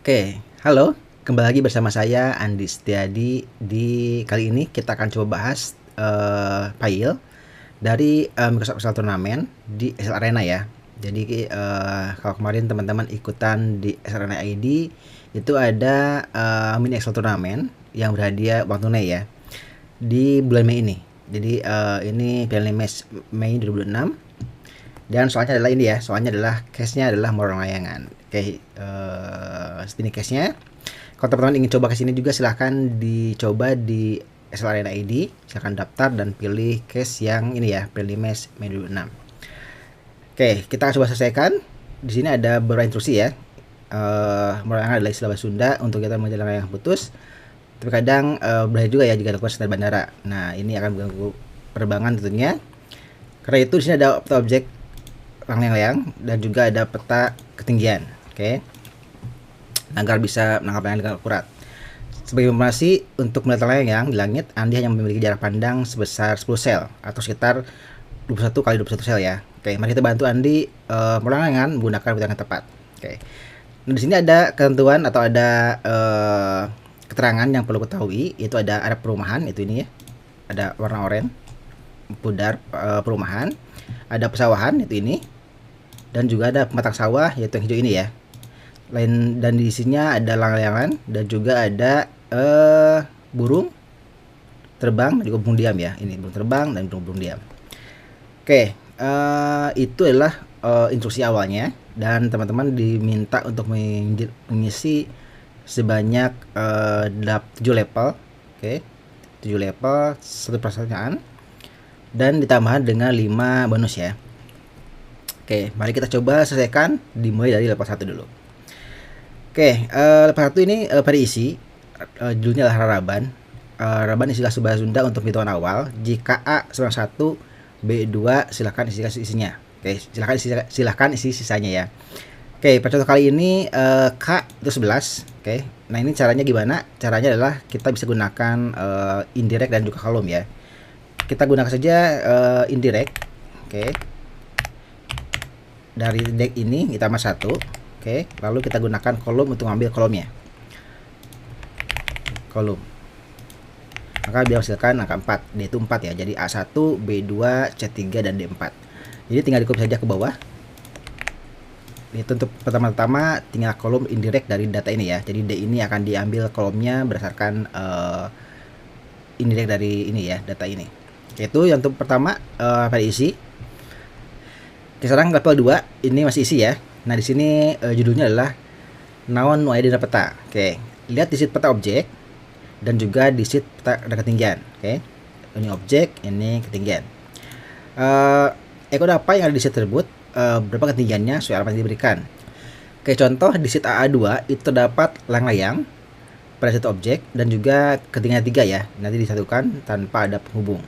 Oke, halo, kembali lagi bersama saya Andi Setiadi. Di kali ini kita akan coba bahas file dari Microsoft Excel Tournament di Excel Arena ya. Jadi kalau kemarin teman-teman ikutan di Excel Arena ID itu ada mini Excel Tournament yang berhadiah uang tunai ya di bulan Mei ini. Jadi ini bulan Mei 2026. Dan soalnya adalah ini ya, soalnya adalah case-nya adalah Morong Layangan. Oke, ini case-nya. Kalau teman-teman ingin coba case ini juga silahkan dicoba di Excel Arena ID. Silahkan daftar dan pilih case yang ini ya, Prelimes Mei 2006. Oke, kita coba selesaikan. Di sini ada beberapa instruksi ya. Morong Layangan adalah istilah bahasa Sunda untuk kita mengejar layang putus. Tapi kadang berbahaya juga ya jika dilakukan sekitar bandara. Nah, ini akan mengganggu penerbangan tentunya. Karena itu di sini ada peta objek layang-layang dan juga ada peta ketinggian. Oke. Agar bisa menangkap layang dengan akurat. Sebagai informasi, untuk melihat layang di langit, Andi hanya memiliki jarak pandang sebesar 10 sel atau sekitar 21 kali 21 sel ya. Oke, mari kita bantu Andi melayangan menggunakan peta yang tepat. Oke. Nah, di sini ada ketentuan atau ada keterangan yang perlu ketahui, itu ada perumahan, itu ini ya. Ada warna oranye, pudar perumahan, ada pesawahan, itu ini. Dan juga ada pematang sawah, yaitu yang hijau ini ya. Dan di sininya ada layang-layangan dan juga ada burung terbang dan juga burung diam ya. Ini burung terbang dan burung diam. Oke, itu adalah instruksi awalnya dan teman-teman diminta untuk mengisi sebanyak 7 level. Oke. 7 level, 1 pertanyaan dan ditambah dengan 5 bonus ya. Oke, mari kita coba selesaikan dimulai dari level 1 dulu. Oke, level 1 ini berisi judulnya adalah Raraban. Raraban istilah bahasa Sunda untuk hitungan awal. Jika A sama 1, B2 silakan isi isinya. Oke, silakan isi sisanya ya. Oke, pada contoh kali ini K itu 11. Oke. Nah, ini caranya gimana? Caranya adalah kita bisa gunakan indirect dan juga kolom ya. Kita gunakan saja indirect. Oke. Dari deck ini kita tambah 1. Oke, lalu kita gunakan kolom untuk mengambil kolomnya. Kolom. Maka dia hasilkan angka 4. D itu 4 ya. Jadi A1, B2, C3 dan D4. Jadi tinggal dikopi saja ke bawah. Itu untuk pertama-tama tinggal kolom indirect dari data ini ya. Jadi D ini akan diambil kolomnya berdasarkan indirect dari ini ya, data ini. Itu yang untuk pertama pada isi. Sekarang level 2 ini masih isi ya. Nah, di sini judulnya adalah naon nu aya dina peta. Oke, lihat di sheet peta objek dan juga di sheet peta ketinggian. Oke. Ini objek, ini ketinggian. Kode apa yang ada di sheet tersebut, berapa ketinggiannya sesuai alamat yang diberikan. Oke, contoh di sheet AA2 itu terdapat layang-layang pada satu objek dan juga ketinggian 3 ya. Nanti disatukan tanpa ada penghubung.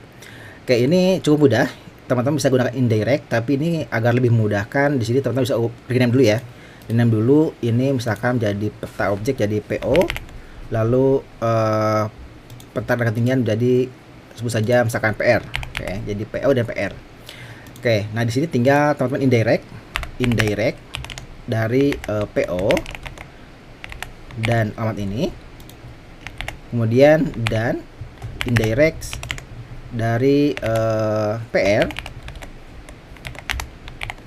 Oke, ini cukup mudah. Teman-teman bisa gunakan indirect, tapi ini agar lebih memudahkan di sini teman-teman bisa rename dulu ya. Rename dulu ini misalkan jadi peta objek jadi PO, lalu peta ketinggian jadi sebut saja misalkan PR. Oke, jadi PO dan PR. Oke, nah di sini tinggal teman-teman indirect dari PO dan alamat ini. Kemudian dan indirect dari PR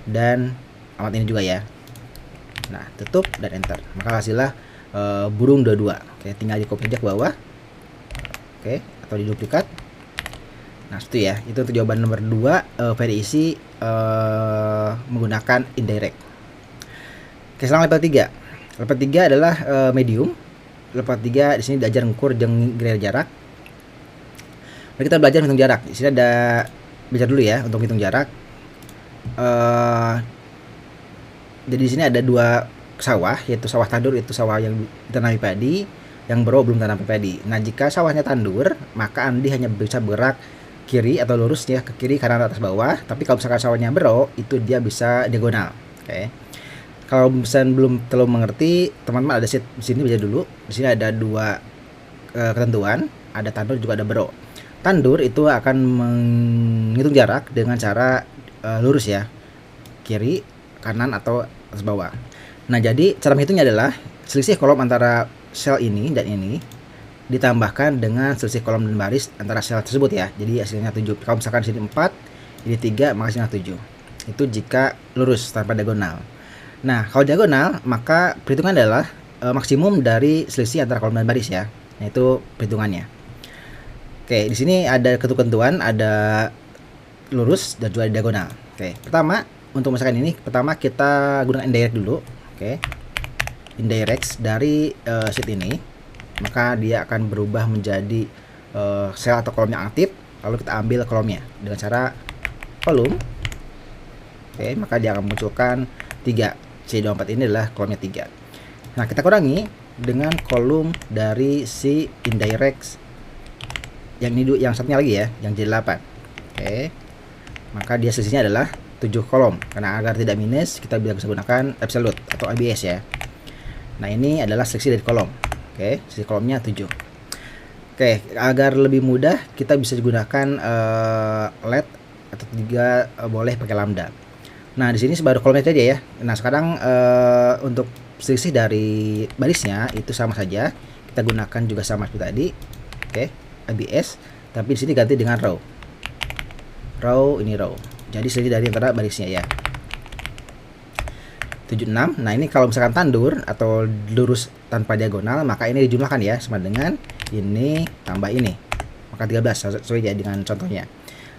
dan alamat ini juga ya. Nah, tutup dan enter. Maka hasilnya burung 22. Oke, tinggal di copy aja ke bawah. Oke, atau di duplikat. Nah, itu ya. Itu untuk jawaban nomor 2 verisi menggunakan indirect. Oke, sekarang level 3. Level 3 adalah medium. Level 3 di sini diajar ngukur jeung jarak. Mari kita belajar menghitung jarak. Di sini ada belajar dulu ya untuk menghitung jarak. Jadi di sini ada 2 sawah, yaitu sawah tandur itu sawah yang ditanami padi, yang bero belum tanam padi. Nah, jika sawahnya tandur, maka Andi hanya bisa bergerak kiri atau lurus ya, ke kiri kanan atas bawah. Tapi kalau misalkan sawahnya bero, itu dia bisa diagonal. Oke. Kalau misalnya belum terlalu mengerti, teman-teman ada sheet di sini baca dulu. Di sini ada 2 ketentuan, ada tandur juga ada bero. Tandur itu akan menghitung jarak dengan cara lurus ya, kiri, kanan atau atas bawah. Nah, jadi cara menghitungnya adalah selisih kolom antara sel ini dan ini ditambahkan dengan selisih kolom dan baris antara sel tersebut ya. Jadi hasilnya 7. Kalau misalkan sini 4, ini 3, maka hasilnya 7. Itu jika lurus tanpa diagonal. Nah, kalau diagonal, maka perhitungan adalah maksimum dari selisih antara kolom dan baris ya. Nah, itu perhitungannya. Oke, di sini ada ketentuan, ada lurus dan juga diagonal. Oke, pertama untuk misalkan ini, pertama kita gunakan indirect dulu. Oke, indirect dari sheet ini, maka dia akan berubah menjadi sel atau kolom yang aktif. Lalu kita ambil kolomnya dengan cara kolom. Oke, maka dia akan munculkan 3. C24 ini adalah kolomnya 3. Nah, kita kurangi dengan kolom dari si indirect yang ini, yang satunya lagi ya, yang J8. Oke, maka dia selisihnya adalah 7 kolom. Karena agar tidak minus, kita bisa gunakan absolute atau ABS ya. Nah, ini adalah selisih dari kolom. Oke, selisih kolomnya 7. Oke, agar lebih mudah, kita bisa gunakan let atau juga boleh pakai lambda. Nah, di sini baru kolomnya aja ya. Nah, sekarang untuk selisih dari barisnya itu sama saja. Kita gunakan juga sama seperti tadi. Oke, ABS, tapi di sini ganti dengan row. Row ini row. Jadi selisih dari antara barisnya ya. 76. Nah, ini kalau misalkan tandur atau lurus tanpa diagonal, maka ini dijumlahkan ya, sama dengan ini tambah ini. Maka 13 sesuai ya dengan contohnya.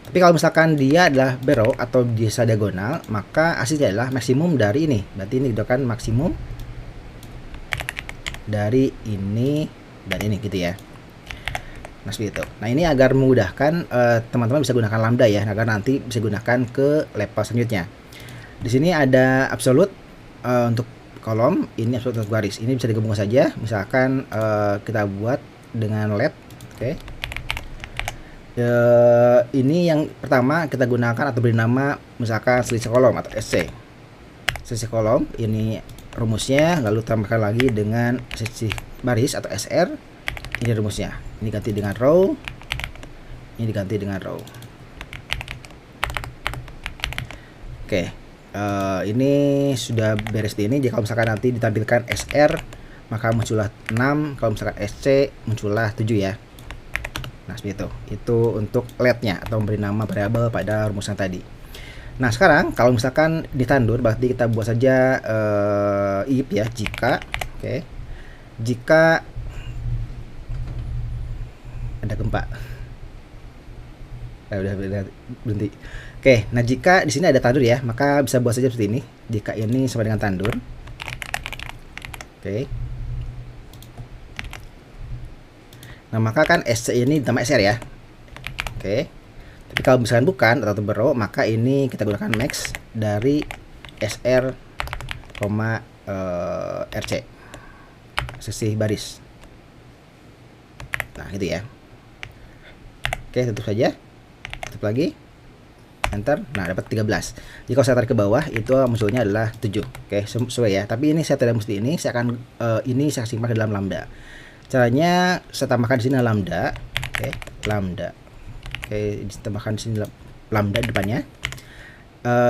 Tapi kalau misalkan dia adalah barrow atau bisa diagonal, maka hasilnya adalah maksimum dari ini. Berarti ini kan maksimum dari ini dan ini gitu ya. Nah, seperti itu. Nah, ini agar memudahkan teman-teman bisa gunakan lambda ya, agar nanti bisa gunakan ke level selanjutnya. Di sini ada absolute untuk kolom, ini absolute untuk baris. Ini bisa digabungkan saja. Misalkan kita buat dengan let. Oke. Ini yang pertama kita gunakan atau beri nama misalkan selisih kolom atau SC. Selisih kolom ini rumusnya, lalu tambahkan lagi dengan selisih baris atau SR. Ini rumusnya. Ini ganti dengan row. Ini diganti dengan row. Oke, ini sudah beres di ini. Jika misalkan nanti ditampilkan SR, maka muncullah 6. Kalau misalkan SC, muncullah 7 ya. Nah, seperti itu. Itu untuk let-nya atau memberi nama variabel pada rumusan tadi. Nah, sekarang kalau misalkan ditandur, berarti kita buat saja if ya, jika. Oke. Jika ada gempa. Udah berhenti. Oke, nah jika di sini ada tandur ya, maka bisa buat saja seperti ini. Jika ini sama dengan tandur. Oke. Nah, maka kan SC ini ditambah SR ya. Oke. Tapi kalau misalkan bukan atau barrow, maka ini kita gunakan max dari SR, RC. Selisih baris. Nah, gitu ya. Oke, tutup saja. Tutup lagi. Enter. Nah, dapat 13. Jika saya tarik ke bawah, itu munculnya adalah 7. Oke, sesuai ya. Tapi ini saya tidak mesti ini, saya akan ini saya simpan ke dalam lambda. Caranya saya tambahkan di sini lambda. Oke, lambda. Oke, ditambahkan di sini lambda di depannya.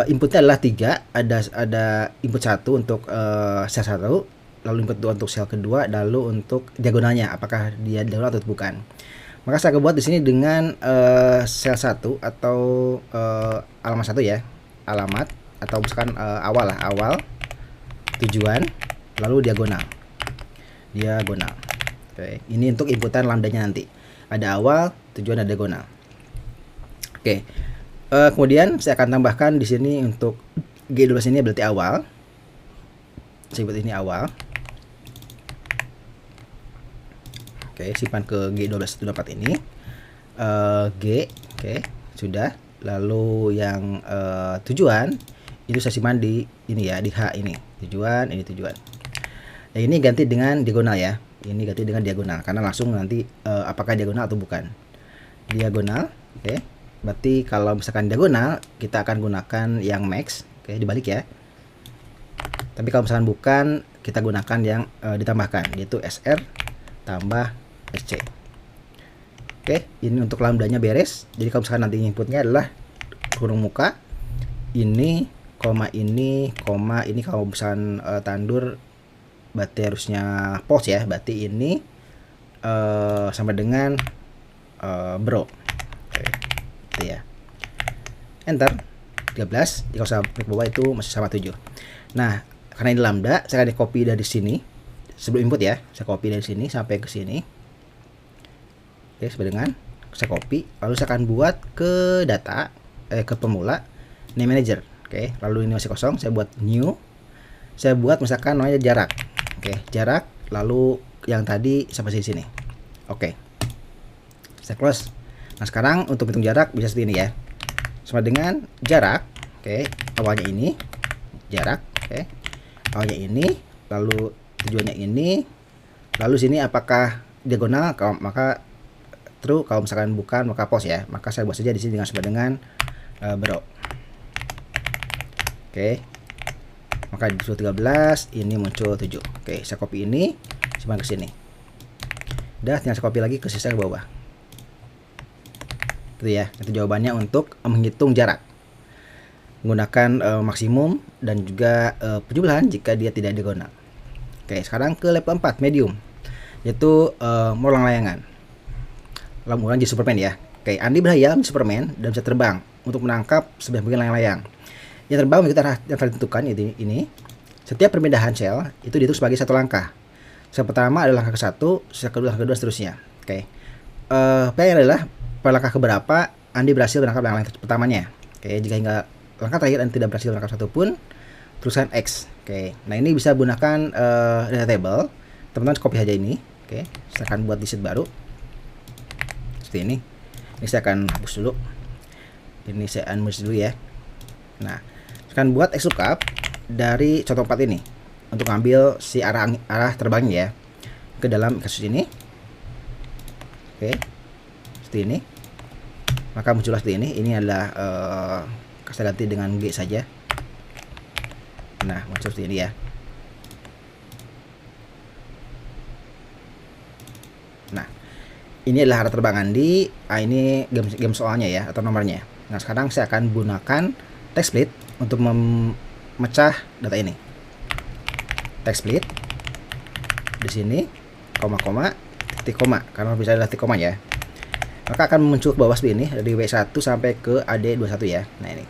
Inputnya adalah 3, ada input 1 untuk sel 1, lalu input 2 untuk sel kedua, lalu untuk diagonalnya apakah dia diagonal atau bukan. Maka saya buat di sini dengan sel 1 atau alamat 1 ya. Alamat atau misalkan awal lah, awal, tujuan, lalu diagonal. Diagonal. Oke, ini untuk inputan lambdanya nanti. Ada awal, tujuan, ada diagonal. Oke. Kemudian saya akan tambahkan di sini untuk G12 ini berarti awal. Saya buat ini awal. Oke, simpan ke G12 tempat ini. G, oke, sudah. Lalu yang tujuan itu saya simpan di ini ya, di H ini. Tujuan, ini tujuan. Nah, ini ganti dengan diagonal ya. Ini ganti dengan diagonal karena langsung nanti apakah diagonal atau bukan. Diagonal, oke. Berarti kalau misalkan diagonal, kita akan gunakan yang max. Oke, dibalik ya. Tapi kalau misalkan bukan, kita gunakan yang ditambahkan, yaitu SR tambah SC. Oke, ini untuk lambdanya beres. Jadi kalau misalkan nanti inputnya adalah kurung muka, ini, koma ini, koma ini kalau misalkan tandur berarti harusnya false ya. Berarti ini sama dengan bro. Oke, gitu ya. Enter 13. Jika saya klik bawah itu masih sama 7. Nah, karena ini lambda, saya akan di copy dari sini sebelum input ya. Saya copy dari sini sampai ke sini. Oke, sama dengan saya copy, lalu saya akan buat ke data ke pemula name manager. Oke, lalu ini masih kosong, saya buat new. Saya buat misalkan namanya jarak. Oke, jarak, lalu yang tadi sampai sini. Oke. Saya close. Nah, sekarang untuk hitung jarak bisa seperti ini ya. Sama dengan jarak. Oke, awalnya ini jarak. Oke. Awalnya ini, lalu tujuannya ini. Lalu sini apakah diagonal? Kalau maka true, kalau misalkan bukan maka false ya. Maka saya buat saja di sini dengan sama dengan bro. Oke. Maka di 13 ini muncul 7. Oke, saya copy ini sama ke sini. Udah, tinggal saya copy lagi ke sisa ke bawah. Gitu ya. Itu jawabannya untuk menghitung jarak. Menggunakan maksimum dan juga penjumlahan jika dia tidak diagonal. Oke, sekarang ke level 4 medium. Yaitu merulang layangan. Lalu mulai jadi Superman ya. Oke, Andi berhayal menjadi Superman dan bisa terbang untuk menangkap sebanyak mungkin layang-layang. Yang terbang mengikuti arah yang telah ditentukan ini. Setiap perpindahan sel itu dihitung sebagai satu langkah. Sel pertama adalah langkah ke-1, sel kedua, langkah kedua, seterusnya. Oke. Pertanyaan adalah pada langkah keberapa Andi berhasil menangkap layang-layang pertamanya. Oke, jika hingga langkah terakhir Andi tidak berhasil menangkap satu pun, tuliskan X. Oke. Nah, ini bisa gunakan data table. Teman-teman copy aja ini. Oke, saya akan buat di sheet baru. Seperti ini. Ini saya akan hapus dulu. Ini saya unmerge dulu ya. Nah, saya akan buat XLOOKUP dari contoh 4 ini untuk ngambil si arah terbangnya ya ke dalam kasus ini. Oke, seperti ini. Maka muncullah seperti ini. Ini adalah saya ganti dengan G saja. Nah, muncul seperti ini ya. Nah, ini adalah arah terbang Andi. Ini game soalnya ya, atau nomornya. Nah, sekarang saya akan gunakan text split untuk memecah data ini. Text split di sini, koma, titik koma, karena bisa adalah titik koma ya. Maka akan muncul ke bawah seperti ini dari W1 sampai ke AD21 ya. Nah, ini.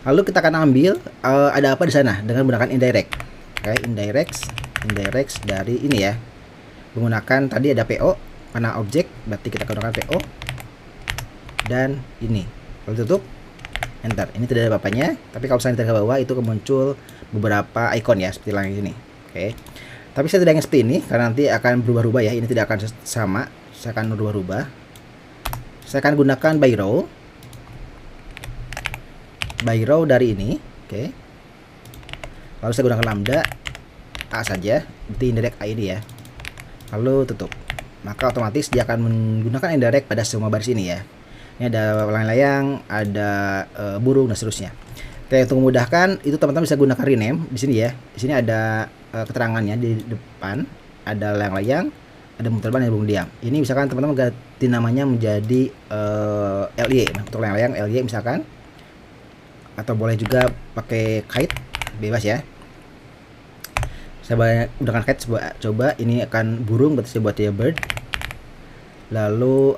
Lalu kita akan ambil ada apa di sana dengan menggunakan indirect. Oke, indirect dari ini ya. Menggunakan tadi ada PO, mana objek, berarti kita gunakan PO. Dan ini. Lalu tutup, enter. Ini tidak ada apa-apanya, tapi kalau saya ke bawah itu muncul beberapa icon ya, seperti yang ini. Oke. Tapi saya tidak ingin seperti ini karena nanti akan berubah-ubah ya. Ini tidak akan sama. Saya akan berubah-ubah. Saya akan gunakan by row dari ini. Oke. Lalu saya gunakan lambda A saja, berarti indirect A ini ya. Lalu tutup. Maka otomatis dia akan menggunakan indirect pada semua baris ini ya. Ini ada layang-layang, ada burung dan seterusnya. Oke, untuk memudahkan itu teman-teman bisa gunakan rename di sini ya. Di sini ada keterangannya di depan, ada layang-layang, ada burung terbang dan burung diam. Ini misalkan teman-teman ganti namanya menjadi LY untuk layang-layang LY misalkan. Atau boleh juga pakai kite, bebas ya. Saya gunakan kite, coba ini akan burung, berarti saya buat dia bird. Lalu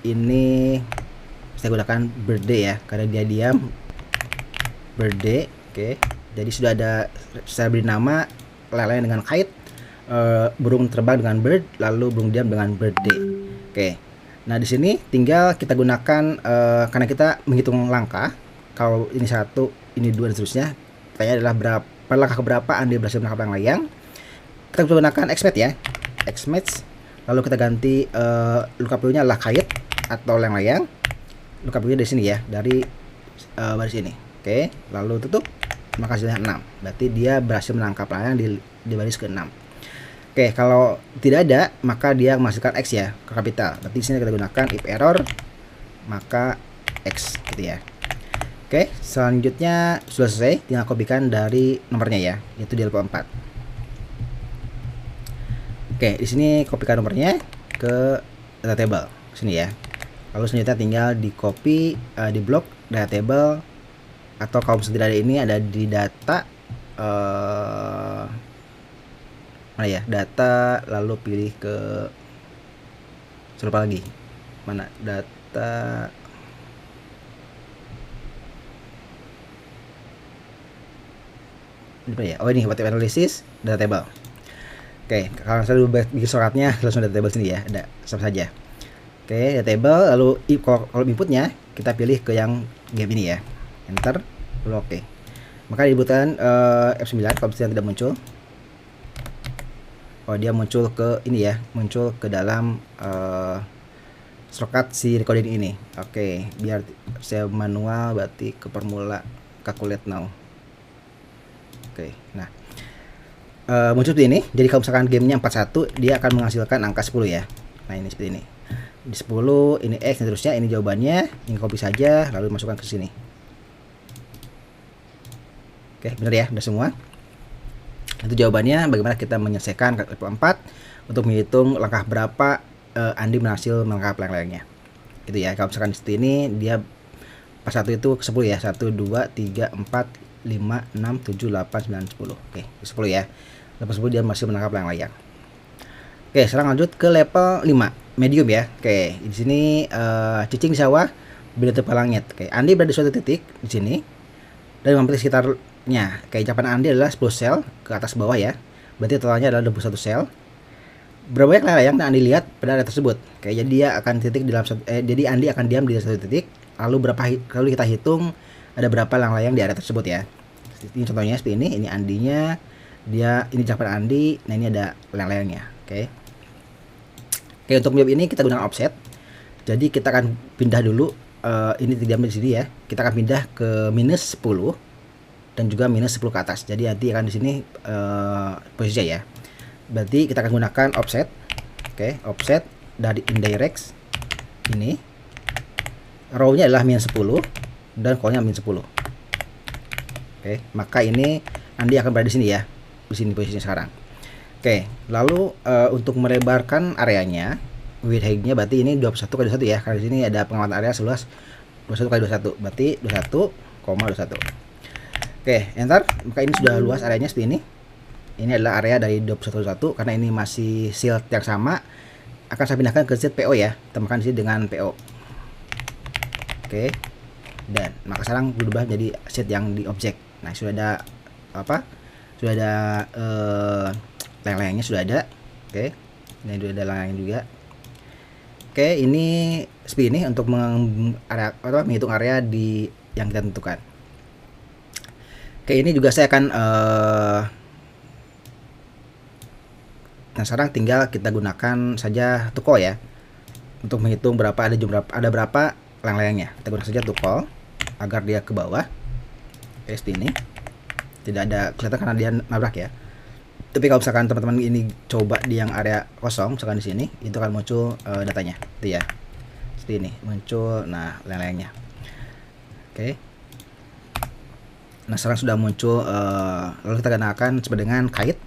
ini saya gunakan birthday ya, karena dia diam, birthday. Oke, jadi sudah ada, saya beri nama layang dengan kite, burung terbang dengan bird, lalu burung diam dengan birthday. Oke, nah di sini tinggal kita gunakan karena kita menghitung langkah. Kalau ini 1, ini 2 dan seterusnya. Pertanyaannya adalah pada langkah keberapa Anda berhasil menangkap layang-layang. Kita gunakan xmatch ya, xmatch. Lalu kita ganti lookup nya adalah kite atau layang-layang. Lookup nya dari sini ya, dari baris ini. Oke, lalu tutup. Maka hasilnya 6. Berarti dia berhasil menangkap layang di baris ke-6. Oke, kalau tidak ada maka dia menghasilkan X ya, ke kapital. Berarti di sini kita gunakan if error maka X gitu ya. Oke, selanjutnya sudah selesai, tinggal kopikan dari nomornya ya, yaitu di level 4. Oke, di sini kopikan nomornya ke data table sini ya. Lalu selanjutnya tinggal di copy di blok data table, atau kalau misalnya tidak ada ini ada di data mana ya, data, lalu pilih ke lupa lagi mana data, ya, oh ini web analysis, data table. Oke, kalau saya dulu bikin suratnya langsung data table sini ya, ada sama saja. Oke, data table, lalu kalau inputnya kita pilih ke yang game ini ya, enter, lalu oke. Maka dibutuhkan F9 kalau misalnya tidak muncul. Oh, dia muncul ke ini ya, muncul ke dalam shortcut si recording ini. Oke, biar saya manual berarti ke formula calculate now. Oke, nah muncul seperti ini. Jadi kalau misalkan gamenya 41, dia akan menghasilkan angka 10 ya. Nah, ini seperti ini. Di 10, ini X dan terusnya, ini jawabannya. Ini copy saja, lalu masukkan ke sini. Oke, benar ya, udah semua. Itu jawabannya, bagaimana kita menyelesaikan level 4 untuk menghitung langkah berapa Andi berhasil melangkah layang-layangnya. Itu ya, kalau misalkan seperti ini, dia pas 1 itu ke 10 ya. 1, 2, 3, 4, 5, 6, 7, 8, 9, 10. Oke, 10 ya. Level 10 dia masih menangkap layang-layang. Oke, sekarang lanjut ke level 5, medium ya. Oke, di sini cicing di sawah, beda tepi langit. Oke, Andi berada di suatu titik di sini dan memiliki sekitarnya. Oke, ucapan Andi adalah 10 sel ke atas bawah ya. Berarti totalnya adalah 21 sel. Berapa banyak layang yang Andi lihat pada area tersebut? Oke, jadi dia akan titik di dalam jadi Andi akan diam di satu titik, lalu kita hitung ada berapa layang-layang di area tersebut ya. Ini contohnya seperti ini Andinya, dia ini ucapan Andi, nah ini ada layang-layangnya. Oke, untuk menjawab ini kita gunakan offset. Jadi kita akan pindah dulu, ini diambil di sini ya. Kita akan pindah ke minus 10 dan juga minus 10 ke atas. Jadi nanti akan di sini posisinya ya. Berarti kita akan gunakan offset. Oke, offset dari indirect ini. Row-nya adalah minus 10 dan call-nya minus 10. Oke, maka ini Andi akan berada di sini ya. Di sini posisinya sekarang. Oke, lalu untuk melebarkan areanya, width height-nya berarti ini 21 kali 21 ya. Karena di sini ada pengamatan area seluas 21 kali 21. Berarti 21,21. Oke, enter. Maka ini sudah luas areanya seperti ini. Ini adalah area dari 21 karena ini masih shield yang sama. Akan saya pindahkan ke sheet PO ya. Tambahkan di sini dengan PO. Oke. Dan maka sekarang berubah jadi sheet yang di objek. Nah, sudah ada apa? Sudah ada layang-layangnya sudah ada. Oke. Ini sudah ada layang juga. Oke, ini seperti ini untuk menghitung area di yang kita tentukan. Oke, ini juga saya akan nah sekarang tinggal kita gunakan saja to call ya untuk menghitung berapa ada berapa layang-layangnya. Kita gunakan saja to call agar dia ke bawah. Oke, seperti ini. Tidak ada kelihatan karena dia nabrak ya. Tapi kalau misalkan teman-teman ini coba di yang area kosong, misalkan di sini, itu akan muncul datanya, itu ya. Seperti ini muncul, nah layang-layangnya. Oke. Nah sekarang sudah muncul, lalu kita gunakan sesuai dengan kait.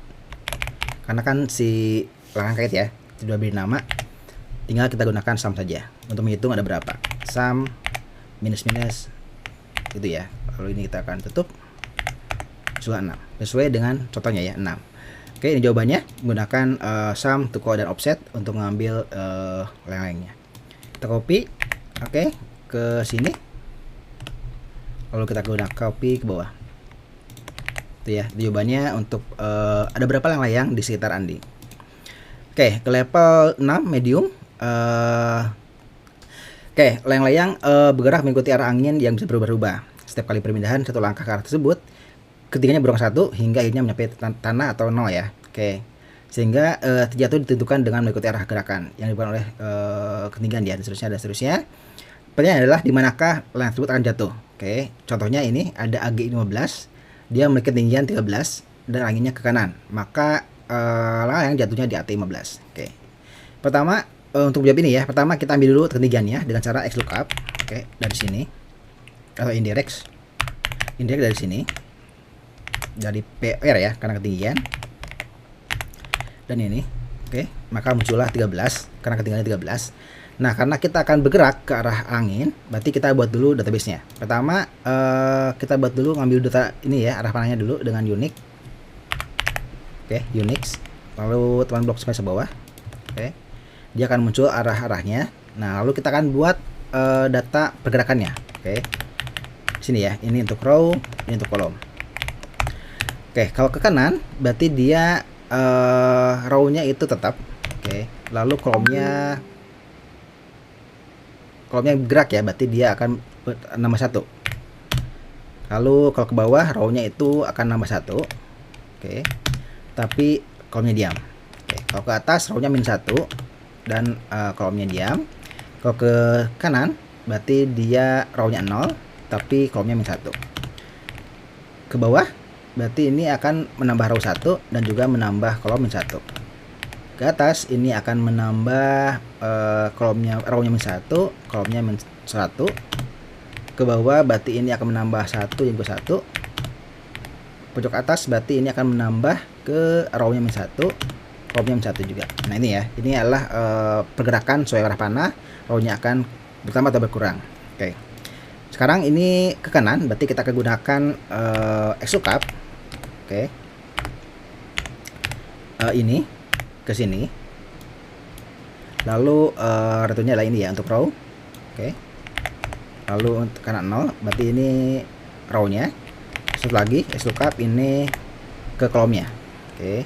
Karena kan si layang kait ya sudah beri nama, tinggal kita gunakan sum saja untuk menghitung ada berapa. Sum minus itu ya. Lalu ini kita akan tutup sudah 6 sesuai dengan contohnya ya 6. Oke, ini jawabannya menggunakan sum, to call dan offset untuk mengambil layang-layangnya. Kita copy, oke, ke sini. Lalu kita gunakan copy ke bawah. Itu ya, jawabannya untuk ada berapa layang-layang di sekitar Andi. Oke, ke level 6 medium. Oke, layang-layang bergerak mengikuti arah angin yang bisa berubah-ubah. Setiap kali perpindahan satu langkah ke arah tersebut, ketiganya berulang 1 hingga akhirnya mencapai tanah atau 0 ya. Oke, sehingga terjatuh ditentukan dengan mengikuti arah gerakan yang dibuat oleh ketinggian ya, dan seterusnya. Pertanyaan adalah di manakah layang tersebut akan jatuh. Oke, contohnya ini ada AG15. Dia memiliki ketinggian 13 dan anginnya ke kanan, maka layang jatuhnya di AT15. Oke. Pertama untuk menjawab ini ya, pertama kita ambil dulu ketinggiannya dengan cara X lookup. Oke, dari sini atau indirect dari sini, dari PR ya karena ketinggian, dan ini. Oke, maka muncullah 13 karena ketinggiannya 13. Nah, karena kita akan bergerak ke arah angin, berarti kita buat dulu database-nya. Pertama, kita buat dulu ngambil data ini ya, arah panahnya dulu dengan Unix. Oke, Unix. lalu teman blok space bawah. Oke, dia akan muncul arah-arahnya. Nah, lalu kita akan buat data pergerakannya. Oke, sini ya, ini untuk row, ini untuk kolom. Oke, kalau ke kanan berarti dia row-nya itu tetap. Oke, lalu kolomnya bergerak ya, berarti dia akan nambah 1. Lalu kalau ke bawah row-nya itu akan nambah 1. Oke, tapi kolomnya diam. Oke, kalau ke atas row-nya -1 dan kolomnya diam. Kalau ke kanan berarti dia row-nya 0 tapi kolomnya -1. Ke bawah berarti ini akan menambah row 1 dan juga menambah kolom -1. Ke atas ini akan menambah row-nya -1, kolomnya -1. Ke bawah berarti ini akan menambah 1 yang ke 1. Pojok atas berarti ini akan menambah ke row-nya -1, kolomnya -1 juga. Nah, ini ya, ini adalah pergerakan sesuai arah panah, row-nya akan bertambah atau berkurang. Oke, sekarang ini ke kanan berarti kita akan gunakan XLOOKUP. Oke, ini ke sini, lalu returnnya adalah ini ya untuk row. Oke, lalu untuk kanan 0 berarti ini row-nya. Satu lagi XLOOKUP ini ke kolomnya. Oke,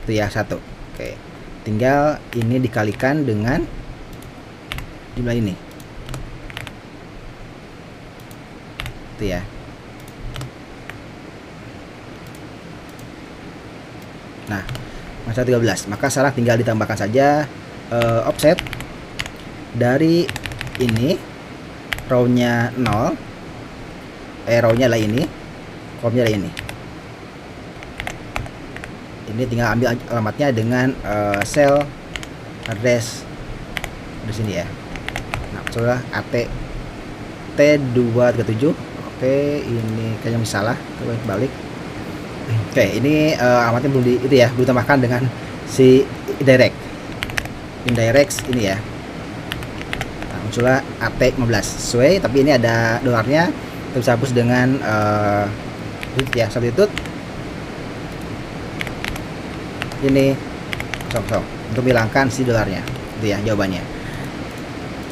itu ya 1. Oke, tinggal ini dikalikan dengan jumlah ini, itu ya. Nah, masa 13, maka sekarang tinggal ditambahkan saja offset dari ini, row-nya 0, row-nya lah ini, kolomnya lah ini. Ini tinggal ambil alamatnya dengan cell address di sini ya. Nah, coba AT T237. Oke, ini kayaknya salah, coba balik. Oke, ini alamatnya belum itu ya, belum tambahkan dengan si indirect ini ya. Nah, muncullah AT15 sesuai, tapi ini ada dolarnya. Kita bisa hapus dengan ya, substitute ini kosong untuk menghilangkan si dolarnya. Itu ya jawabannya.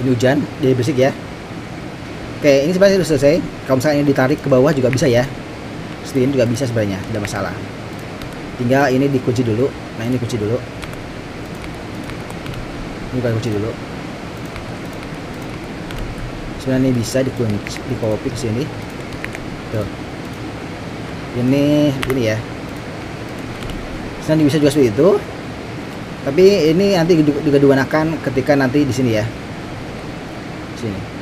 Ini hujan jadi berisik ya. Oke, ini sebenarnya sudah selesai. Kalau misalnya ini ditarik ke bawah juga bisa ya. Ini juga bisa sebenarnya, tidak masalah. Tinggal ini dikunci dulu. Nah, ini kunci dulu. Ini kita kunci dulu. Sebenarnya ini bisa dikunci, di copy ke sini. Tuh. Ini ya. Sebenarnya bisa juga seperti itu. Tapi ini nanti juga digunakan ketika nanti di sini ya. Sini.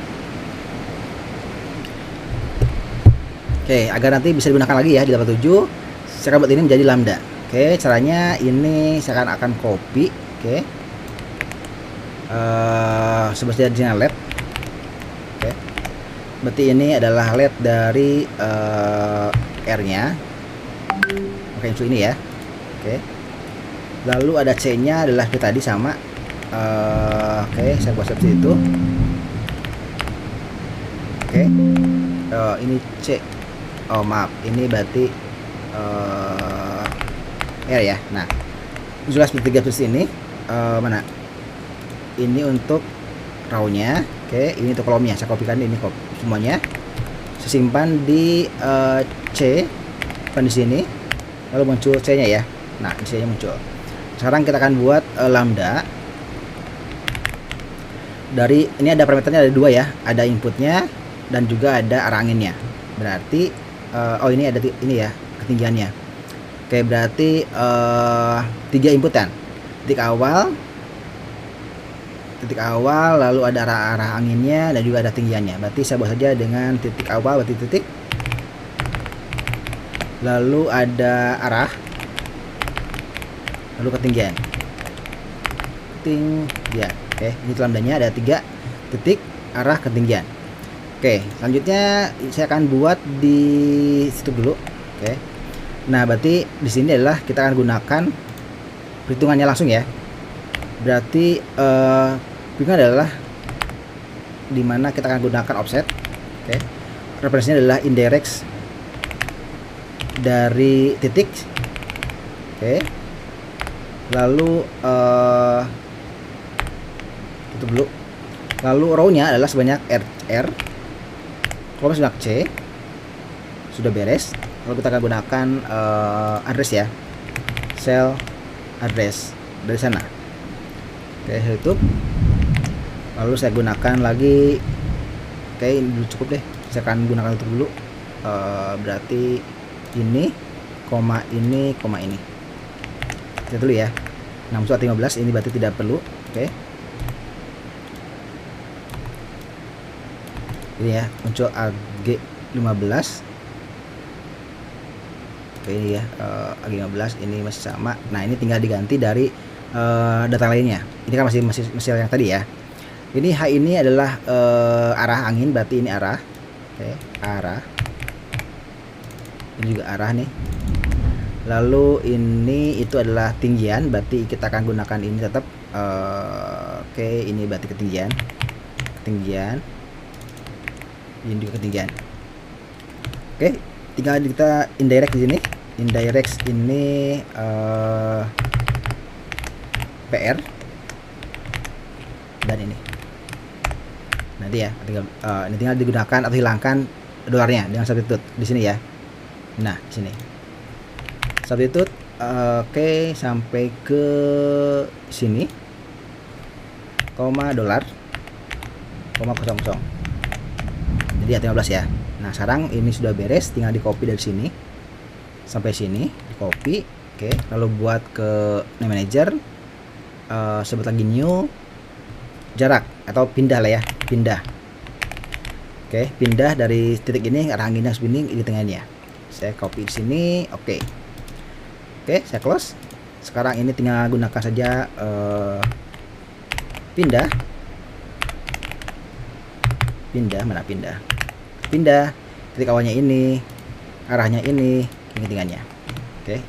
Oke, agar nanti bisa digunakan lagi ya di 87. Saya buat ini menjadi lambda. Oke, caranya ini saya akan copy. Oke, sebesar di LED. Oke, berarti ini adalah LED dari R-nya. Oke, itu ini ya. Oke, lalu ada C-nya adalah seperti tadi sama. Oke, saya buat seperti itu. Oke, ini C. Oh maaf, ini berarti R ya. Nah, jelas seperti ini mana? Ini untuk row-nya. Oke, ini untuk kolomnya. Saya kopikan ini semuanya. Saya simpan di C, di sini. Lalu muncul C-nya ya. Nah, C-nya muncul. Sekarang kita akan buat lambda. Dari ini ada parameternya ada 2 ya. Ada inputnya dan juga ada arah anginnya. Berarti oh ini ada ini ya ketinggiannya. Oke, berarti 3 inputan. Titik awal, lalu ada arah anginnya dan juga ada tinggiannya. Berarti saya buat saja dengan titik awal, berarti titik. Lalu ada arah, lalu ketinggian. Oke, ini lambdanya ada 3 titik, arah, ketinggian. Oke, selanjutnya saya akan buat di situ dulu. Oke. Nah, berarti di sini adalah kita akan gunakan perhitungannya langsung ya. Berarti perhitungan adalah dimana kita akan gunakan offset. Oke. Referensinya adalah indirect dari titik Oke. Lalu tutup dulu. Lalu row-nya adalah sebanyak R, kolom sebanyak C. Sudah beres. Lalu kita akan gunakan address ya, cell address dari sana. Oke, saya tutup. Lalu saya gunakan lagi, oke ini dulu cukup deh. Saya akan gunakan tutup dulu. Berarti ini, koma ini, koma ini. Kita dulu ya. 615 ini berarti tidak perlu. Oke. Ini ya, muncul AG15. Oke, ini ya, AG15 ini masih sama. Nah, ini tinggal diganti dari data lainnya. Ini kan masih yang tadi ya. Ini H ini adalah arah angin, berarti ini arah. Oke, arah. Ini juga arah nih. Lalu ini itu adalah tinggian, berarti kita akan gunakan ini tetap. Oke, ini berarti ketinggian. Ini juga ketinggian. Oke, tinggal kita indirect di sini. Indirect ini PR dan ini. Nanti ya, ini tinggal digunakan atau hilangkan dolarnya dengan substitute di sini ya. Nah, di sini. Substitute oke, sampai ke sini. Koma dolar, koma 00. Jadi ya 15 ya. Nah, sekarang ini sudah beres, tinggal di copy dari sini sampai sini, di copy. Oke, lalu buat ke name manager, sebut lagi new, jarak atau pindah lah ya, pindah. Oke, pindah dari titik ini arah anginnya segini di tengahnya. Saya copy di sini. Oke, saya close. Sekarang ini tinggal gunakan saja pindah, mana pindah titik awalnya ini, arahnya ini, tingginya. Oke,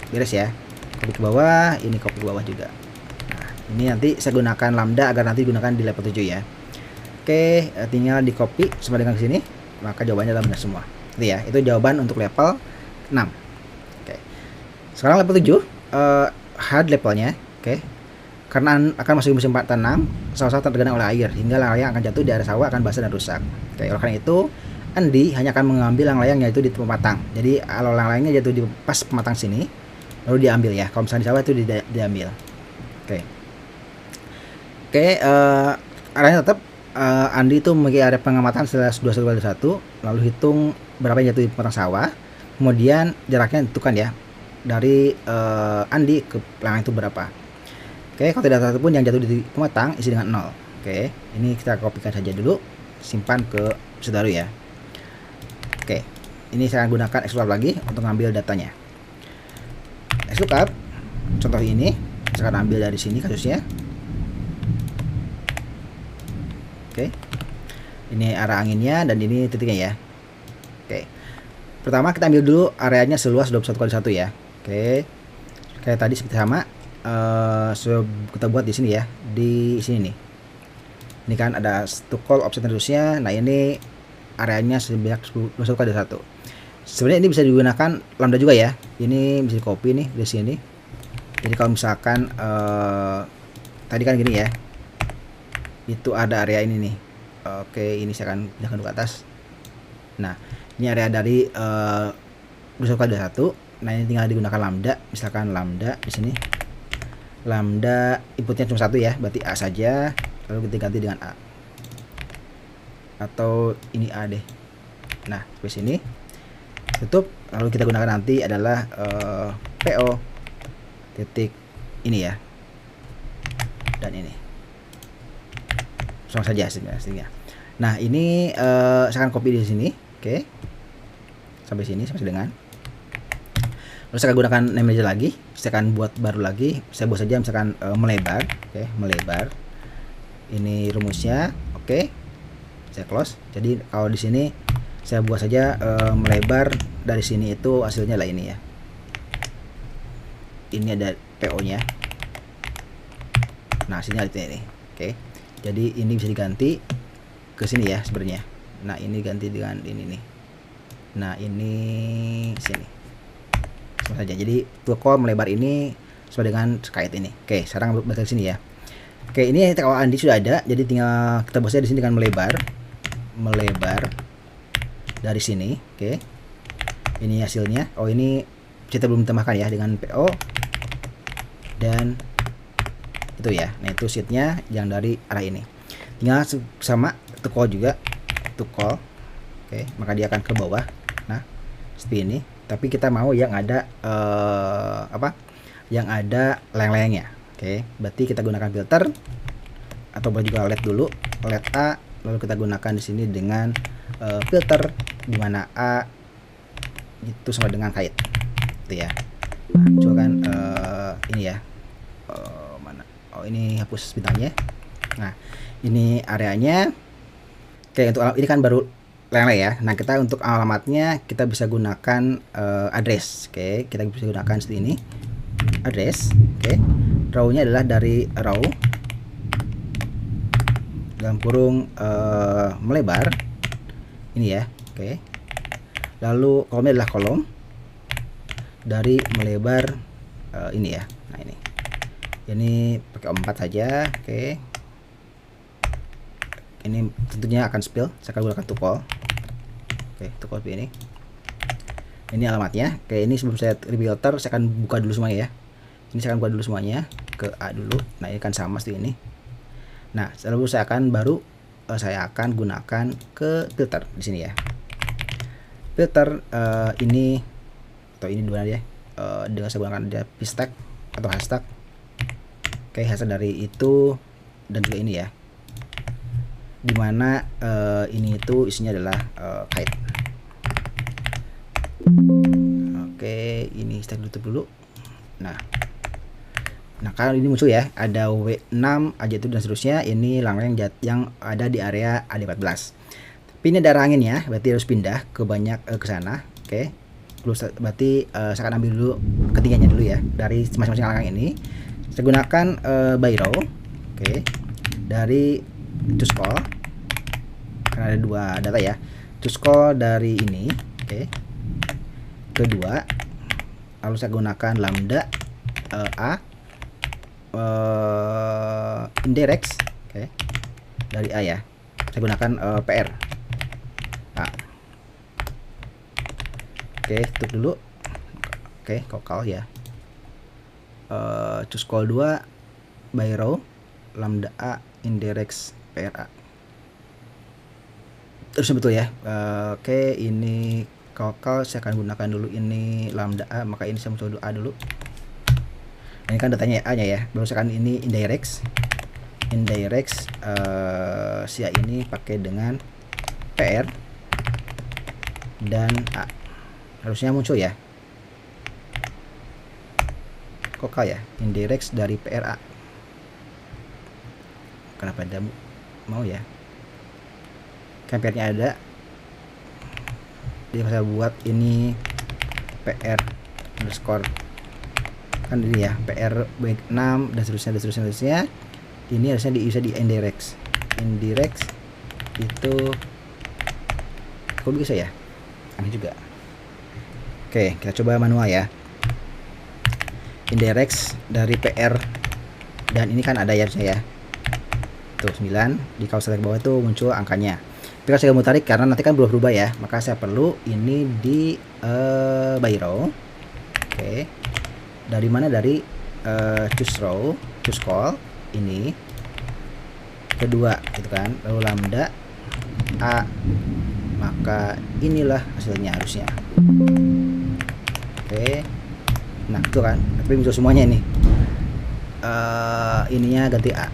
beres ya. Copy ke bawah, ini copy ke bawah juga. Nah, ini nanti saya gunakan lambda agar nanti digunakan di level 7 ya. Oke, tinggal di copy sama dengan sini, maka jawabannya adalah benar semua. Itu ya, itu jawaban untuk level 6. Oke. Sekarang level 7 hard levelnya. Oke. Karena akan masuk musim tanam, sawah-sawah tergenang oleh air hingga layang akan jatuh di area sawah akan basah dan rusak. Oke, oleh karena itu Andi hanya akan mengambil layang yaitu di pematang. Jadi kalau layangnya jatuh di pas pematang sini, lalu diambil ya. Kalau misalnya di sawah itu diambil. Oke, arahnya tetap Andi itu memiliki area pengamatan setelah 21, lalu hitung berapa yang jatuh di pematang sawah. Kemudian jaraknya ditentukan ya dari Andi ke layang itu berapa. Oke, kalau tidak satu pun yang jatuh di pematang isi dengan 0. Oke, ini kita kopikan saja dulu, simpan ke Sudaru ya. Oke, ini saya akan gunakan XLOOKUP lagi untuk ngambil datanya. XLOOKUP, contoh ini, saya akan ambil dari sini kasusnya. Oke, ini arah anginnya dan ini titiknya ya. Oke, pertama kita ambil dulu areanya seluas 21x1 ya. Oke, kayak tadi seperti sama. Kita buat di sini ya, di sini nih. Ini kan ada to call offset radiusnya. Nah, ini areanya sebanyak 21x1. Sebenarnya ini bisa digunakan lambda juga ya. Ini bisa di copy nih di sini. Jadi kalau misalkan tadi kan gini ya, itu ada area ini nih. Oke, ini saya akan pindahkan ke atas. Nah, ini area dari 21x1. Nah, ini tinggal digunakan lambda. Misalkan lambda di sini. Lambda inputnya cuma 1 ya, berarti A saja, lalu kita ganti dengan A, atau ini A deh. Nah, di sini tutup, lalu kita gunakan nanti adalah PO titik ini ya, dan ini sama saja sebenarnya. Nah, ini saya akan copy di sini. Oke, sampai sini sampai dengan. Lalu saya akan gunakan name manager lagi. Saya akan buat baru lagi. Saya buat saja misalkan melebar. Oke, melebar. Ini rumusnya. Oke, saya close. Jadi kalau di sini saya buat saja melebar dari sini itu hasilnya lah ini ya. Ini ada PO nya. Nah, hasilnya ini. Oke, jadi ini bisa diganti ke sini ya sebenarnya. Nah, ini ganti dengan ini nih. Nah, ini sini. sama saja. Jadi tukol melebar ini sesuai dengan kait ini. Oke, sekarang balik ke sini ya. Oke, ini kalau Andi sudah ada, jadi tinggal kita bahasnya di sini dengan melebar dari sini. Oke, ini hasilnya. Oh, ini kita belum ditambahkan ya dengan PO dan itu ya. Nah, itu sheetnya yang dari arah ini. Tinggal sama tukol juga, tukol. Oke, maka dia akan ke bawah. Nah, seperti ini. Tapi kita mau yang ada yang ada layang-layangnya. Oke, berarti kita gunakan filter atau boleh juga LED dulu, LED A, lalu kita gunakan di sini dengan filter di mana A itu sama dengan kait, itu ya. Nah, coba kan ini ya, mana? Oh, ini hapus bintangnya. Nah, ini areanya. Oke, untuk ini kan baru layang ya. Nah, kita untuk alamatnya kita bisa gunakan address. Oke, kita bisa gunakan seperti ini, address. Oke, row-nya adalah dari row dalam kurung melebar ini ya. Oke, lalu kolomnya adalah kolom dari melebar ini ya. Nah, ini pakai 4 saja. Oke, ini tentunya akan spill, saya akan gunakan tukol. Oke, tukol seperti ini alamatnya. Oke, ini sebelum saya refilter saya akan buka dulu semuanya ya. Ini saya akan buka dulu semuanya ke A dulu. Nah, ini kan sama seperti ini. Nah, lalu saya akan gunakan ke filter di sini ya. Filter ini atau ini dua ya. Dengan saya gunakan dia pistak atau hashtag. Oke, hashtag dari itu dan juga ini ya. Dimana ini itu isinya adalah kait. Oke, ini saya tutup dulu. Nah, kalau ini muncul ya, ada W6 aja itu dan seterusnya. Ini layang yang ada di area AD14. Tapi ini ada angin ya, berarti harus pindah ke sana. Oke, berarti saya akan ambil dulu ketiganya dulu ya dari masing-masing layang ini. Saya gunakan by row. Oke, dari choose call karena ada dua data ya. Choose call dari ini. Oke, kedua, lalu saya gunakan lambda A indirect. Oke, dari A ya. Saya gunakan PR A. Oke, tutup dulu. Oke, kokal ya. Choose call 2 by row lambda A indirect PRA. Terus betul ya. Oke, ini kokal saya akan gunakan dulu ini lambda A, maka ini saya muncul dulu A dulu. Ini kan datanya A nya ya. Baru sekarang ini indirect si A ini pakai dengan PR dan A. Harusnya muncul ya. Kokal ya, indirect dari PRA. Kenapa ada mau ya? Kampernya ada. Jadi saya buat ini PR underscore kan ini ya, PR baik 6 dan seterusnya. Ini harusnya bisa di indirect itu kok bisa ya, aneh juga. Oke, kita coba manual ya. Indirect dari PR dan ini kan ada ya saya tuh 9 di kawasan bawah itu muncul angkanya. Tapi kalau saya mau tarik karena nanti kan berubah ya, maka saya perlu ini di by row. Oke, dari mana? Dari choose row, choose call ini kedua gitu kan, lalu lambda A, maka inilah hasilnya harusnya. Oke, nah itu kan, tapi muncul semuanya nih. Ininya ganti A.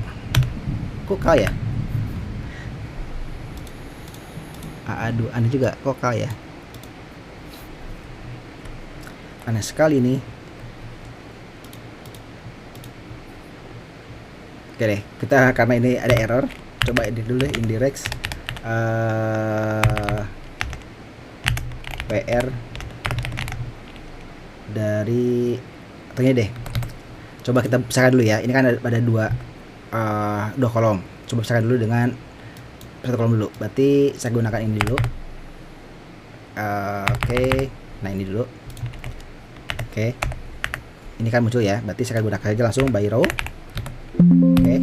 Kok K ya? Aduh, aneh juga, kok K ya? Aneh sekali nih. Oke deh, kita karena ini ada error, coba edit dulu indirect PR dari tanya deh. Coba kita pisahkan dulu ya. Ini kan ada dua kolom. Coba pisahkan dulu dengan satu kolom dulu. Berarti saya gunakan ini dulu. Oke. Nah, ini dulu. Oke. Ini kan muncul ya. Berarti saya akan gunakan saja langsung by row. Oke.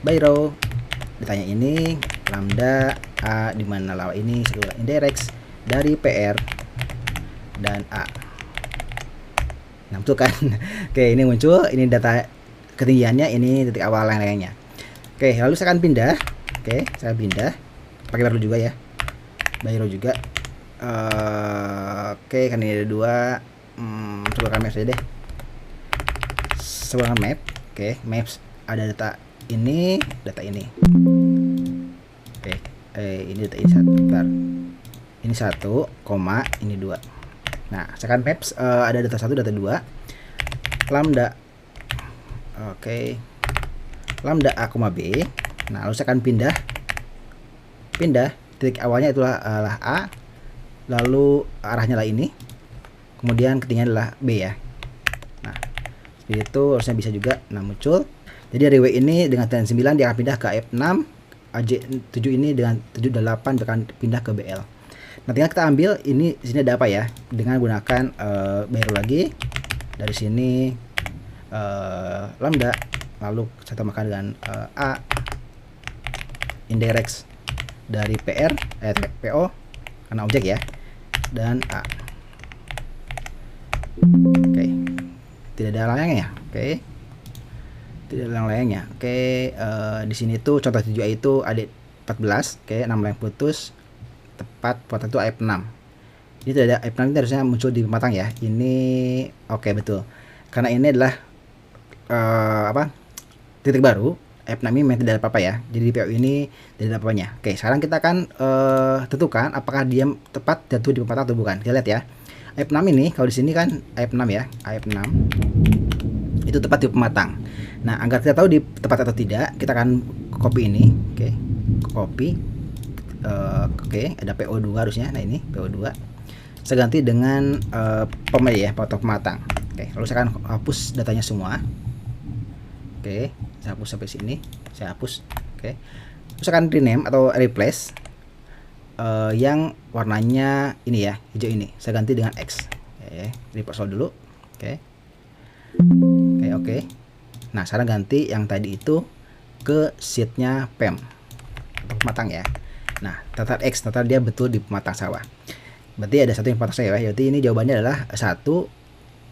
By row. Ditanya ini lambda A di mana lawa ini segala indirect dari PR dan A. Nah, betul kan? Oke, ini muncul, ini data ketinggiannya, ini titik awal lain-lainnya. Oke, lalu saya akan pindah. Oke, saya pindah. Pakai baru juga ya. Bayro juga. Oke, kan ini ada dua. Coba map saja deh. Sebuah map. Oke, maps ada data ini, data ini. Oke, ini data ini satu. Bentar. Ini 1, ini 2. Nah, sekarang maps ada data 1, data 2. Lambda. Oke. Lambda A, B. Nah, lalu saya akan pindah. Titik awalnya itulah A. Lalu arahnya lah ini. Kemudian ketinggian adalah B ya. Nah, seperti itu harusnya bisa juga. Nah, muncul. Jadi dari W ini dengan T9 dia akan pindah ke F6. AJ7 ini dengan 78 akan pindah ke BL. Nah, tinggal kita ambil ini, di sini ada apa ya, dengan gunakan baru lagi dari sini lambda, lalu saya tambahkan dengan A indirect dari PR PO karena objek ya, dan A. Oke, tidak ada layangnya. Oke, tidak ada layangnya. Oke, di sini tuh contoh 7A itu ada 14. Oke, 6 layang putus. Tepat potong itu F6. Ini tidak ada F6, ini harusnya muncul di pematang ya. Ini oke, betul. Karena ini adalah titik baru. F6 ini memang tidak ada apa-apa ya. Jadi di PO ini tidak ada apa-apanya. Oke, sekarang kita akan tentukan apakah dia tepat jatuh di pematang atau bukan. Kita lihat ya. F6 ini kalau di sini kan F6 ya, F6 itu tepat di pematang. Nah, agar kita tahu di tepat atau tidak, kita akan copy ini. Oke, copy. Oke, ada PO2 harusnya. Nah, ini PO2 saya ganti dengan pemilih ya, foto pematang. Oke, lalu saya akan hapus datanya semua. Oke, saya hapus sampai sini, saya hapus. Oke, terus saya akan rename atau replace yang warnanya ini ya, hijau ini, saya ganti dengan X. Oke, report soal dulu. Oke, oke. Nah, sekarang ganti yang tadi itu ke sheetnya PEM atau pematang ya. Nah, total X, total dia betul di pematang sawah. Berarti ada satu yang pematang sawah ya. Berarti ini jawabannya adalah 1.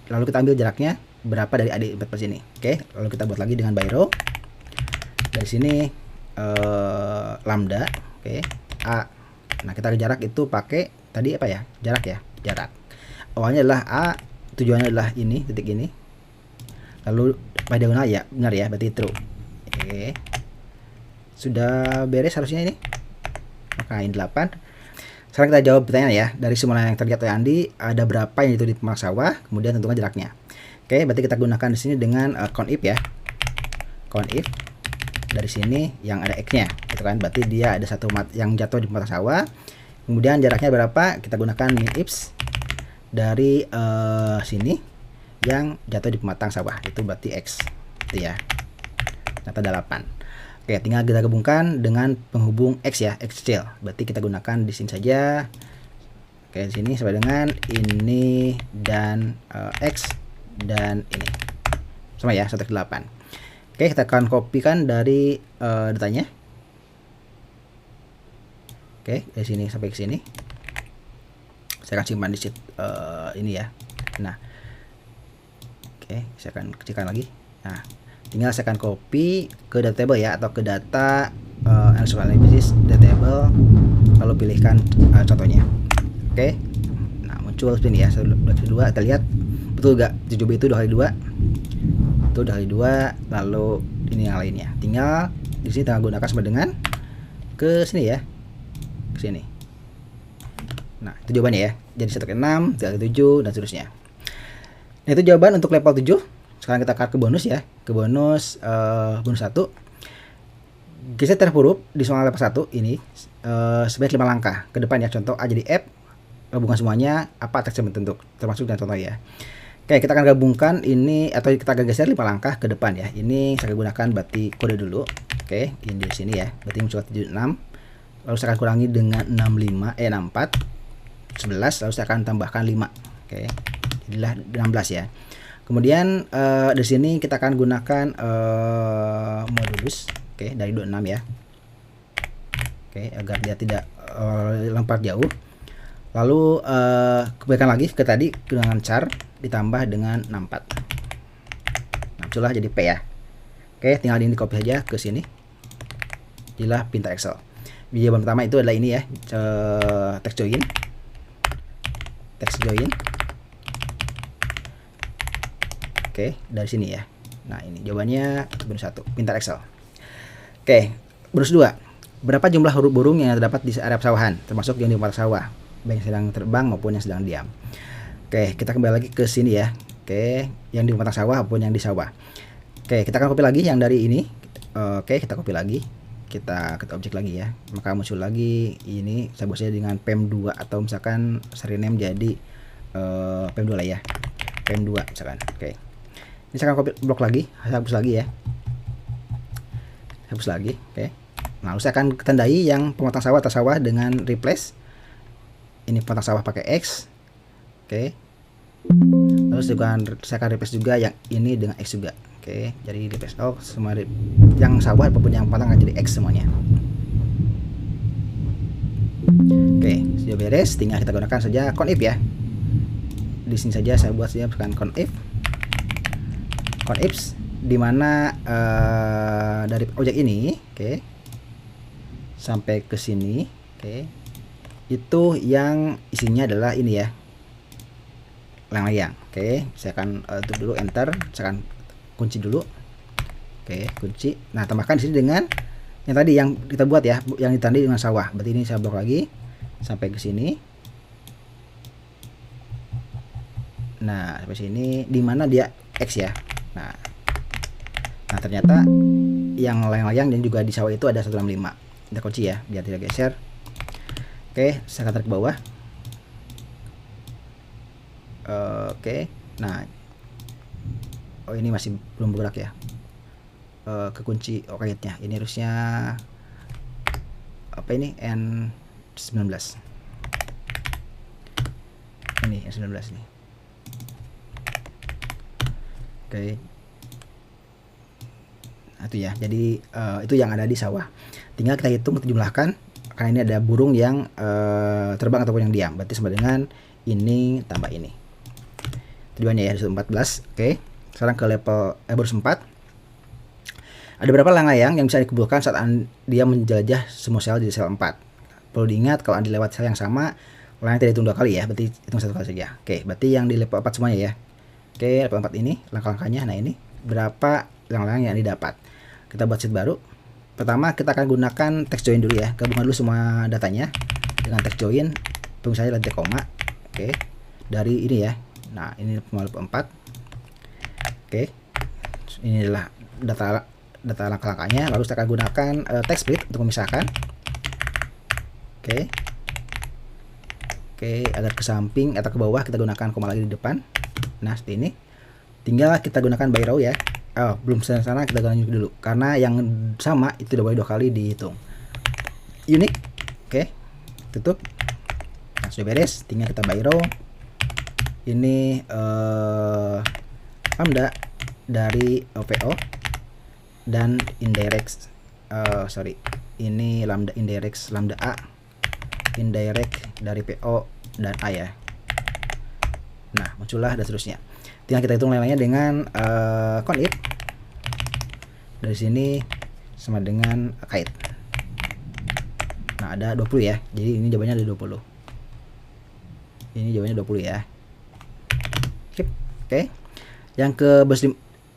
Lalu kita ambil jaraknya berapa dari AD 4 sini. Oke, lalu kita buat lagi dengan by row. Dari sini lambda, oke, A. Nah, kita ke jarak itu pakai tadi apa ya? Jarak ya, jarak. Awalnya adalah A, tujuannya adalah ini, titik ini. Lalu pada diagonal ya, benar ya, berarti true. Oke. Sudah beres harusnya ini. Maka ini 8. Sekarang kita jawab pertanyaan ya. Dari simulan yang terlihat oleh Andi, ada berapa yang itu di pematang sawah, kemudian tentukan jaraknya. Oke, berarti kita gunakan di sini dengan count if ya. Count if. Dari sini yang ada X-nya, gitu kan. Berarti dia ada satu yang jatuh di pematang sawah. Kemudian jaraknya berapa? Kita gunakan min if dari sini yang jatuh di pematang sawah. Itu berarti X. Itu ya. Ternyata ada 8. Oke, tinggal kita gabungkan dengan penghubung X ya, X kecil. Berarti kita gunakan di sini saja. Oke, di sini sama dengan ini dan X dan ini. Sama ya, 1/8. Oke, kita akan kopikan dari datanya. Oke, dari sini sampai ke sini. Saya akan simpan di sheet ini ya. Nah. Oke, saya akan kecilkan lagi. Nah, tinggal saya akan copy ke data table ya, atau ke data analysis data table, lalu pilihkan contohnya. Oke, nah muncul seperti ini ya. 1, 2, kita lihat betul gak 7B itu 2 kali 2 itu 2 kali 2, lalu ini yang lainnya. Tinggal di sini tinggal gunakan sama dengan ke sini ya, ke sini. Nah, itu jawabannya ya. Jadi 1/6, 3/7 dan seterusnya. Nah, itu jawaban untuk level 7. Sekarang kita ke bonus ya, ke bonus 1. Geser terhadap huruf di soal level 1 ini sebanyak 5 langkah ke depan ya. Contoh A jadi F, gabungkan semuanya apa teks yang bentuk, termasuk dan contoh ya. Oke, kita akan gabungkan ini, atau kita akan geser 5 langkah ke depan ya. Ini saya gunakan berarti kode dulu. Oke, ini di sini ya, berarti muncul 76. Lalu saya akan kurangi dengan 64, 11, lalu saya akan tambahkan 5. Oke, jadilah 16 ya. Kemudian di sini kita akan gunakan modulus, oke, dari 26 ya. Oke, agar dia tidak lompat jauh. Lalu kembalikan lagi ke tadi dengan char ditambah dengan 64. Nah, muncullah jadi P ya. Oke, tinggal ini copy saja ke sini. Jadilah pintar Excel. Jawaban pertama itu adalah ini ya, text join. Text join. Oke, dari sini ya. Nah, ini jawabannya bonus 1, pintar Excel. Oke, bonus 2. Berapa jumlah huruf burung yang terdapat di area pesawahan, termasuk yang di pematang sawah, baik yang sedang terbang maupun yang sedang diam. Oke, kita kembali lagi ke sini ya. Oke, yang di pematang sawah maupun yang di sawah. Oke, kita akan copy lagi yang dari ini. Oke, kita copy lagi. Kita ke objek lagi ya. Maka muncul lagi ini, saya buat saja dengan pem2 atau misalkan seri name jadi pem2 lah ya. Pem2 misalkan. Oke. Ini saya akan copy blok lagi, saya hapus lagi ya. Hapus lagi, oke. Nah, saya akan tandai yang pematang sawah atau sawah dengan replace. Ini pematang sawah pakai X. Oke. Lalu saya akan replace juga yang ini dengan X juga. Oke, jadi replace all semua yang sawah apapun yang pematang akan jadi X semuanya. Oke, sudah beres, tinggal kita gunakan saja conif ya. Di sini saja saya buat saja bukan conif. Conifs dimana dari objek ini, oke, sampai ke sini, oke, itu yang isinya adalah ini ya, layang-layang. Oke, saya akan tutup dulu, enter, saya akan kunci dulu. Oke, kunci. Nah, tambahkan di sini dengan yang tadi yang kita buat ya, yang ditandai dengan sawah. Berarti ini saya blok lagi sampai ke sini. Nah, sampai sini dimana dia X ya. Nah, ternyata yang layang-layang dan juga di sawah itu ada 165. Kita kunci ya biar tidak geser. Oke, saya akan tarik ke bawah. Oke, nah, oh ini masih belum bergerak ya. Kekunci kayaknya ini harusnya apa ini N19. Ini N19 nih. Oke. Nah, itu ya. Jadi itu yang ada di sawah. Tinggal kita hitung, kita jumlahkan karena ini ada burung yang terbang ataupun yang diam. Berarti sama dengan ini tambah ini. Tujuannya ya 14. Oke. Sekarang ke level bonus 4. Ada berapa layang-layang yang bisa dikumpulkan saat dia menjelajah semua sel di sel 4? Perlu diingat kalau Anda lewat sel yang sama, layang tidak hitung 2 kali ya, berarti hitung 1 kali saja. Oke, berarti yang di level 4 semuanya ya. Oke, level 4 ini langkah-langkahnya. Nah, ini berapa layang-layang yang didapat. Kita buat sheet baru. Pertama kita akan gunakan text join dulu ya. Gabungkan dulu semua datanya dengan text join. Tunggu saya lantai koma. Oke. Dari ini ya. Nah, ini level 4. Oke. Ini adalah data langkah-langkahnya. Lalu kita akan gunakan text split untuk memisahkan. Oke. Oke, agar ke samping atau ke bawah kita gunakan koma lagi di depan. Nah, seperti ini. Tinggal kita gunakan by row ya. Oh, belum sana kita lanjut dulu karena yang sama itu udah boleh 2 kali dihitung. Unik. Oke. Tutup. Nah, sudah beres, tinggal kita by row. Ini lambda dari OPO dan indirect ini lambda indirect lambda A indirect dari PO dan A ya. Nah, muncullah dan seterusnya. Tinggal kita hitung lain-lainnya dengan conif. Dari sini sama dengan kait. Nah, ada 20 ya. Jadi ini jawabannya ada 20. Ini jawabannya 20 ya. Oke. Yang ke bonus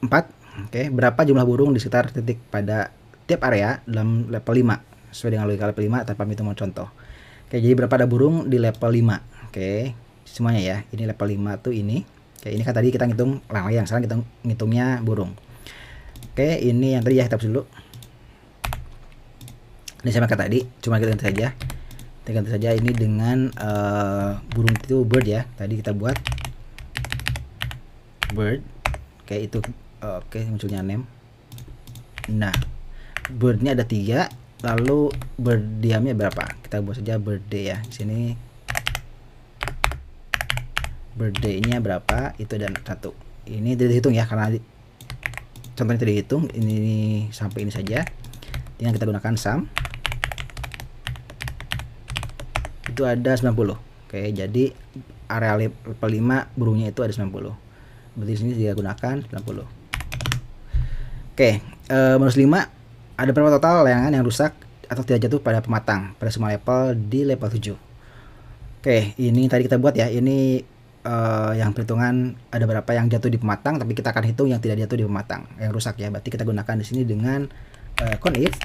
4. Oke, berapa jumlah burung di sekitar titik pada tiap area dalam level 5 sesuai dengan logika level 5 tanpa hitungan contoh. Oke, jadi berapa ada burung di level 5. Oke, semuanya ya. Ini level 5 tuh ini. Oke, ini kan tadi kita ngitung layang-layang, sekarang kita ngitungnya burung. Oke, ini yang tadi ya, kita hapus dulu. Ini sama kayak tadi, cuma kita ganti saja. Kita ganti saja ini dengan burung itu bird ya. Tadi kita buat bird. Oke, itu oke, munculnya name. Nah, birdnya ada 3, lalu bird diamnya berapa? Kita buat saja bird day ya. Di sini birthday-nya berapa, itu dan 1. Ini tidak dihitung ya, karena contohnya tidak dihitung, ini sampai ini saja. Tinggal kita gunakan sum. Itu ada 90. Oke, jadi area level 5 burungnya itu ada 90. Berarti di sini dia gunakan 90. Oke, bonus 5, ada berapa total layangan yang rusak atau tidak jatuh pada pematang pada semua level di level 7. Oke, ini tadi kita buat ya. Ini yang perhitungan ada berapa yang jatuh di pematang, tapi kita akan hitung yang tidak jatuh di pematang, yang rusak ya. Berarti kita gunakan di sini dengan count if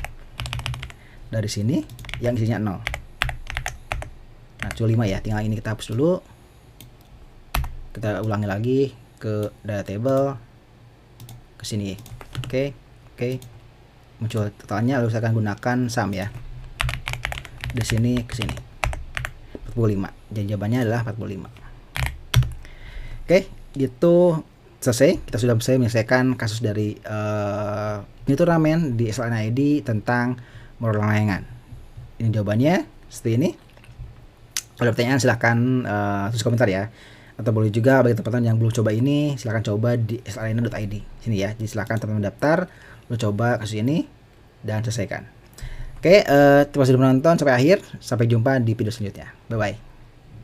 dari sini yang isinya 0. Nah, cuma 5 ya. Tinggal ini kita hapus dulu. Kita ulangi lagi ke data table ke sini. Oke. Muncul totalnya, lalu saya akan gunakan sum ya. Di sini ke sini. 45. Jadi jawabannya adalah 45. Oke, itu selesai. Kita sudah selesai menyelesaikan kasus dari mini turnamen di SL Arena ID tentang modal layangan. Ini jawabannya seperti ini. Kalau ada pertanyaan silahkan tulis komentar ya. Atau boleh juga bagi teman-teman yang belum coba ini, silahkan coba di slarena.id sini ya. Jadi silahkan teman-teman daftar, lalu coba kasus ini dan selesaikan. Oke, terima kasih sudah menonton sampai akhir. Sampai jumpa di video selanjutnya. Bye bye.